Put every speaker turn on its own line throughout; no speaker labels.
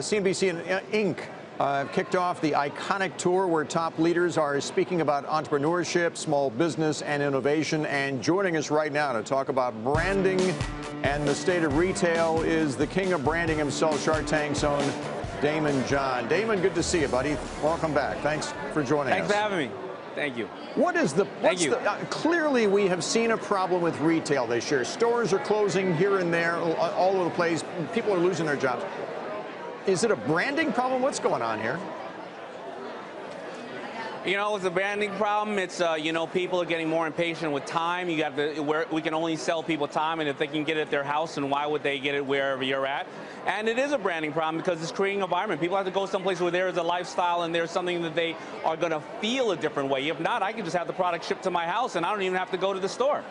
CNBC and Inc. Kicked off the iconic tour where top leaders are speaking about entrepreneurship, small business, and innovation. And joining us right now to talk about branding and the state of retail is the king of branding himself, Shark Tank's own Daymond John. Daymond, good to see you, buddy. Welcome back. Thanks for joining us.
Thanks for having me. Thank you.
Clearly, we have seen a problem with retail this year. Stores are closing here and there, all over the place. People are losing their jobs. Is it a branding problem? What's going on here?
You know, it's a branding problem. It's, people are getting more impatient with time. You got we can only sell people time, and if they can get it at their house, then why would they get it wherever you're at? And it is a branding problem because it's creating an environment. People have to go someplace where there is a lifestyle and there's something that they are going to feel a different way. If not, I can just have the product shipped to my house, and I don't even have to go to the store.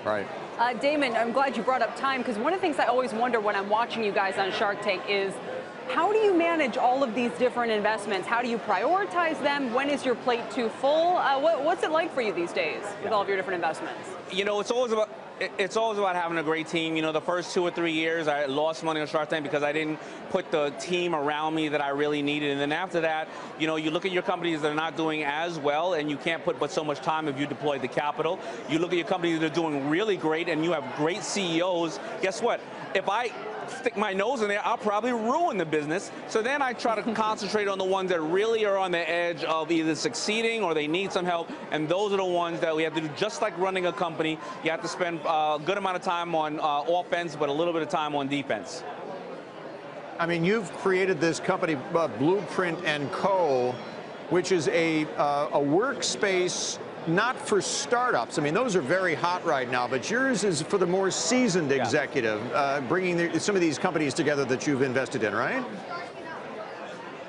Right.
Daymond, I'm glad you brought up time, because one of the things I always wonder when I'm watching you guys on Shark Tank is, how do you manage all of these different investments? How do you prioritize them? When is your plate too full? What's it like for you these days with all of your different investments?
You know, it's always about having a great team. You know, the first 2 or 3 years, I lost money on Shark Tank because I didn't put the team around me that I really needed. And then after that, you know, you look at your companies that are not doing as well, and you can't put but so much time if you deploy the capital. You look at your companies that are doing really great, and you have great CEOs. Guess what? If I stick my nose in there, I'll probably ruin the business. So then I try to concentrate on the ones that really are on the edge of either succeeding or they need some help. And those are the ones that we have to do. Just like running a company, you have to spend a good amount of time on offense, but a little bit of time on defense.
I mean, you've created this company, Blueprint & Co., which is a workspace not for startups. I mean, those are very hot right now, but yours is for the more seasoned executive, bringing some of these companies together that you've invested in, right?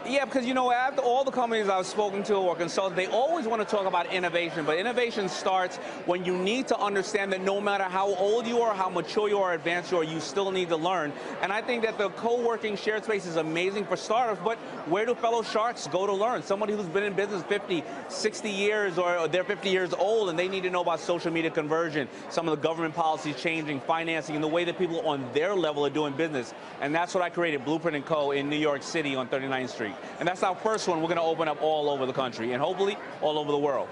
Yeah, because, you know, after all the companies I've spoken to or consulted, they always want to talk about innovation, but innovation starts when you need to understand that no matter how old you are, how mature you are, advanced you are, you still need to learn. And I think that the co-working shared space is amazing for startups, but where do fellow sharks go to learn? Somebody who's been in business 50, 60 years, or they're 50 years old, and they need to know about social media conversion, some of the government policies changing, financing, and the way that people on their level are doing business. And that's what I created, Blueprint & Co. in New York City on 39th Street. And that's our first one. We're going to open up all over the country and hopefully all over the world.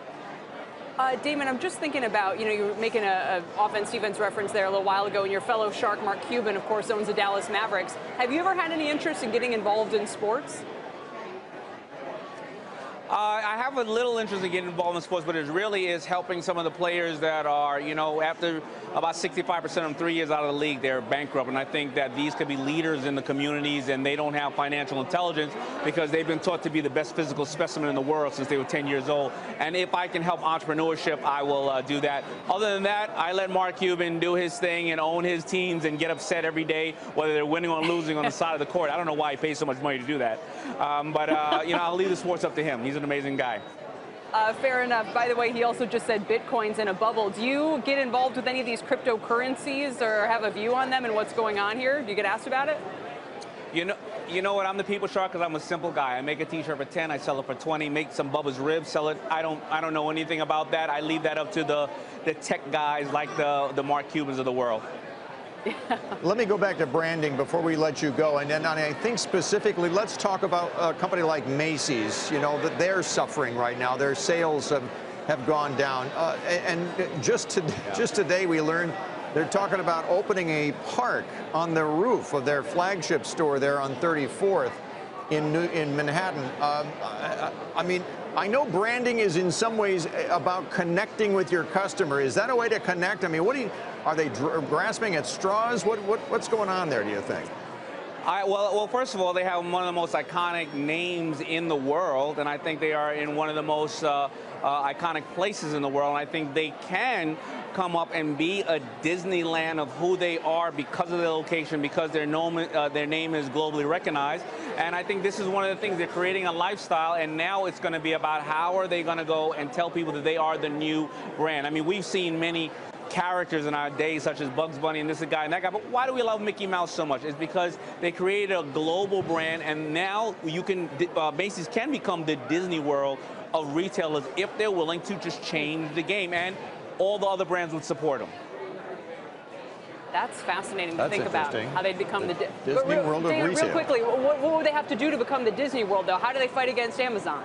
Daymond, I'm just thinking about, you know, you were making an offense-defense reference there a little while ago, and your fellow shark, Mark Cuban, of course, owns the Dallas Mavericks. Have you ever had any interest in getting involved in sports?
I have a little interest in getting involved in sports, but it really is helping some of the players that are, you know, after about 65% of them 3 years out of the league, they're bankrupt. And I think that these could be leaders in the communities, and they don't have financial intelligence because they've been taught to be the best physical specimen in the world since they were 10 years old. And if I can help entrepreneurship, I will do that. Other than that, I let Mark Cuban do his thing and own his teams and get upset every day, whether they're winning or losing on the side of the court. I don't know why he pays so much money to do that. You know, I'll leave the sports up to him. He's an amazing guy.
Fair enough. By the way, he also just said Bitcoin's in a bubble. Do you get involved with any of these cryptocurrencies or have a view on them and what's going on here? Do you get asked about it?
You know what? I'm the people shark because I'm a simple guy. I make a T-shirt for 10, I sell it for 20. Make some Bubba's ribs, sell it. I don't know anything about that. I leave that up to the tech guys like the Mark Cubans of the world.
Let me go back to branding before we let you go. And then I think specifically, let's talk about a company like Macy's, you know, that they're suffering right now. Their sales have gone down. And just today we learned they're talking about opening a park on the roof of their flagship store there on 34th in Manhattan. I mean, I know branding is in some ways about connecting with your customer. Is that a way to connect? I mean, are they grasping at straws? What's going on there, do you think?
Well, first of all, they have one of the most iconic names in the world, and I think they are in one of the most iconic places in the world, and I think they can come up and be a Disneyland of who they are because of their location, because their name is globally recognized. And I think this is one of the things. They're creating a lifestyle, and now it's going to be about how are they going to go and tell people that they are the new brand. I mean, we've seen many characters in our day, such as Bugs Bunny and this guy and that guy, but why do we love Mickey Mouse so much? It's because they created a global brand, and now you can Macy's can become the Disney World of retailers if they're willing to just change the game, and all the other brands would support them.
That's fascinating to
That's
think about,
interesting.
how they'd become the
Disney World of
Dana,
retail.
real quickly, what would they have to do to become the Disney World, though? How do they fight against Amazon?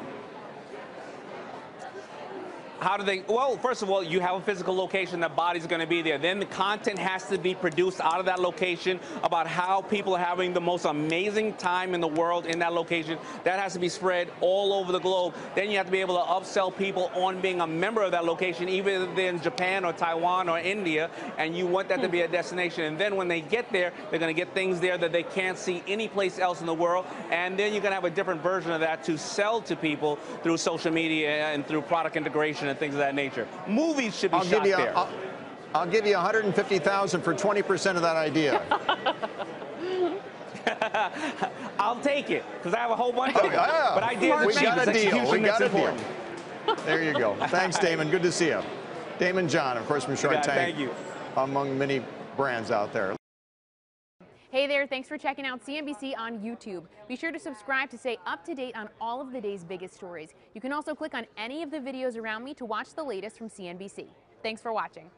How do they? Well, first of all, you have a physical location. That body's going to be there. Then the content has to be produced out of that location about how people are having the most amazing time in the world in that location. That has to be spread all over the globe. Then you have to be able to upsell people on being a member of that location, either they're in Japan or Taiwan or India, and you want that to be a destination. And then when they get there, they're going to get things there that they can't see anyplace else in the world. And then you're going to have a different version of that to sell to people through social media and through product integration and things of that nature. Movies should be shot there.
I'll give you $150,000 for 20% of that idea.
I'll take it because I have a whole bunch of them.
Yeah.
But ideas are
We
cheap.
got
It's
a deal.
execution
We got
that's
a deal.
important.
There you go. Thanks, Daymond. Good to see you. Daymond John, of course, from Shark Tank.
Thank you.
Among many brands out there.
Hey there, thanks for checking out CNBC on YouTube. Be sure to subscribe to stay up to date on all of the day's biggest stories. You can also click on any of the videos around me to watch the latest from CNBC. Thanks for watching.